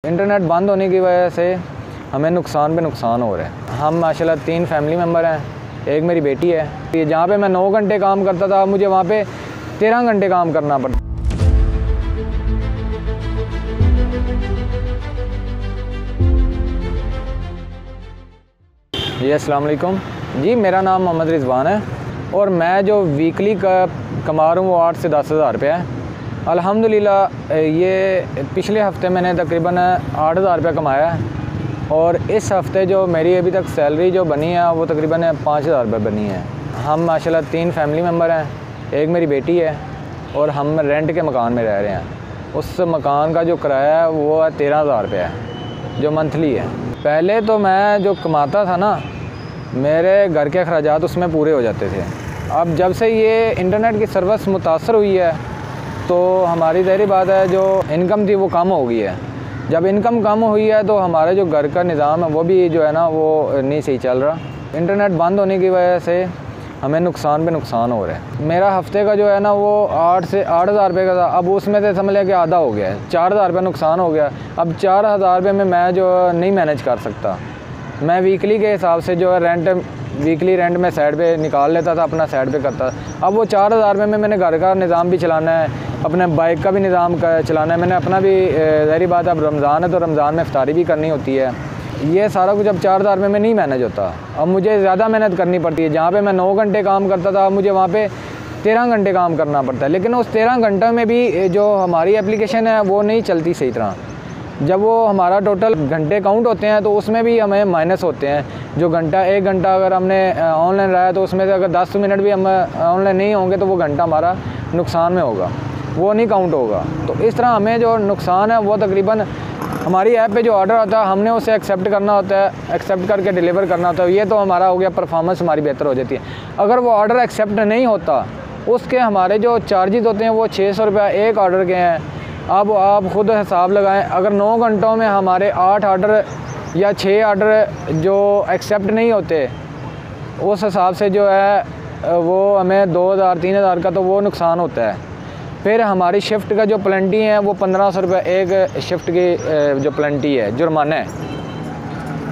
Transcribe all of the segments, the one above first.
Internet बंद होने की वजह से हमें नुकसान पे नुकसान हो रहा है। हम माशाल्लाह 3 फैमिली मेम्बर हैं, एक मेरी बेटी है। जहाँ पे मैं 9 घंटे काम करता था, मुझे वहाँ पे 13 घंटे काम करना पड़ता। जी अस्सलाम वालेकुम जी, मेरा नाम मोहम्मद रिजवान है और मैं जो वीकली का कमा रहा हूँ वो 8 से 10 हज़ार रुपये है। अल्हम्दुलिल्लाह ये पिछले हफ़्ते मैंने तकरीबन 8,000 रुपये कमाया है और इस हफ़्ते जो मेरी अभी तक सैलरी जो बनी है वो तकरीबन 5,000 रुपये बनी है। हम माशाल्लाह 3 फैमिली मेम्बर हैं, एक मेरी बेटी है और हम रेंट के मकान में रह रहे हैं। उस मकान का जो किराया है वो है 13,000 रुपये है जो मंथली है। पहले तो मैं जो कमाता था ना, मेरे घर के अखराजात उसमें पूरे हो जाते थे। अब जब से ये इंटरनेट की सर्विस मुतासर हुई है तो हमारी ज़ाहिर बात है जो इनकम थी वो कम हो गई है। जब इनकम कम हुई है तो हमारे जो घर का निज़ाम है वो भी जो है ना वो नहीं सही चल रहा। इंटरनेट बंद होने की वजह से हमें नुकसान पे नुकसान हो रहा है। मेरा हफ़्ते का जो है ना वो 8,000 रुपये का था, अब उसमें से समझ लिया कि आधा हो गया है, 4,000 रुपये नुकसान हो गया। अब 4,000 रुपये में मैं जो नहीं मैनेज कर सकता। मैं वीकली के हिसाब से जो है वीकली रेंट में साइड पे निकाल लेता था, अपना साइड पे करता था। अब वो 4,000 रुपये में मैंने घर का निज़ाम भी चलाना है, अपने बाइक का भी निज़ाम चलाना है, मैंने अपना भी ज़ाहिर बात है अब रमज़ान है तो रमज़ान में इफ्तारी भी करनी होती है। ये सारा कुछ अब 4,000 रुपये में नहीं मैनेज होता। अब मुझे ज़्यादा मेहनत करनी पड़ती है। जहाँ पे मैं 9 घंटे काम करता था, मुझे वहाँ पे 13 घंटे काम करना पड़ता है। लेकिन उस 13 घंटों में भी जो हमारी एप्लीकेशन है वो नहीं चलती सही तरह। जब वो हमारा टोटल घंटे काउंट होते हैं तो उसमें भी हमें माइनस होते हैं। जो घंटा 1 घंटा अगर हमने ऑनलाइन रहा है तो उसमें से अगर 10 मिनट भी हम ऑनलाइन नहीं होंगे तो वो घंटा हमारा नुकसान में होगा, वो नहीं काउंट होगा। तो इस तरह हमें जो नुकसान है वो तकरीबन हमारी ऐप पे जो ऑर्डर आता है हमने उसे एक्सेप्ट करना होता है, एक्सेप्ट करके डिलीवर करना होता है। ये तो हमारा हो गया, परफॉर्मेंस हमारी बेहतर हो जाती है। अगर वो ऑर्डर एक्सेप्ट नहीं होता, उसके हमारे जो चार्जेस होते हैं वो 600 रुपये एक ऑर्डर के हैं। अब आप ख़ुद हिसाब लगाएं, अगर 9 घंटों में हमारे 8 ऑर्डर या 6 ऑर्डर जो एक्सेप्ट नहीं होते, उस हिसाब से जो है वो हमें 2,000-3,000 का तो वो नुकसान होता है। फिर हमारी शिफ्ट का जो प्लेंटी है वो 1,500 रुपये एक शिफ्ट की जो प्लेंटी है, जुर्माना है।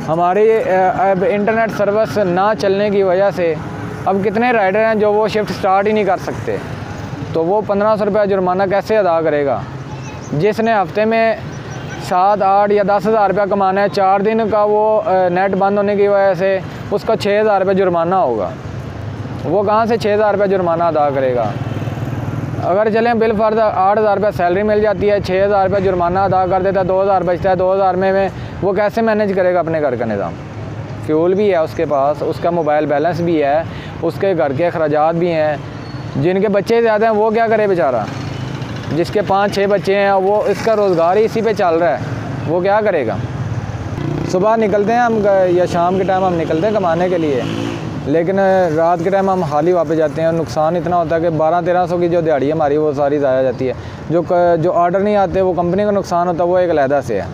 हमारी अब इंटरनेट सर्विस ना चलने की वजह से अब कितने राइडर हैं जो वो शिफ्ट स्टार्ट ही नहीं कर सकते, तो वो 1,500 रुपये जुर्माना कैसे अदा करेगा? जिसने हफ्ते में 7, 8 या 10 हज़ार रुपया कमाना है, 4 दिन का वो नेट बंद होने की वजह से उसका 6,000 रुपये जुर्माना होगा। वो कहाँ से 6,000 रुपये जुर्माना अदा करेगा? अगर चलें बिल फर्ज 8,000 रुपये सैलरी मिल जाती है, 6,000 रुपये जुर्माना अदा कर देता है, 2,000 बचता है। 2,000 में वो कैसे मैनेज करेगा अपने घर का निज़ाम? फ्यूल भी है उसके पास, उसका मोबाइल बैलेंस भी है, उसके घर के अखराजात भी हैं। जिनके बच्चे ज़्यादा हैं वो क्या करे बेचारा? जिसके 5-6 बच्चे हैं वो इसका रोज़गार ही इसी पे चल रहा है, वो क्या करेगा? सुबह निकलते हैं हम या शाम के टाइम हम निकलते हैं कमाने के लिए, लेकिन रात के टाइम हम खाली वापस जाते हैं और नुकसान इतना होता है कि 1200-1300 की जो दिहाड़ी है हमारी वो सारी ज़ाया जाती है। जो ऑर्डर नहीं आते वो कंपनी का नुकसान होता है, वो एक अलहदा से है।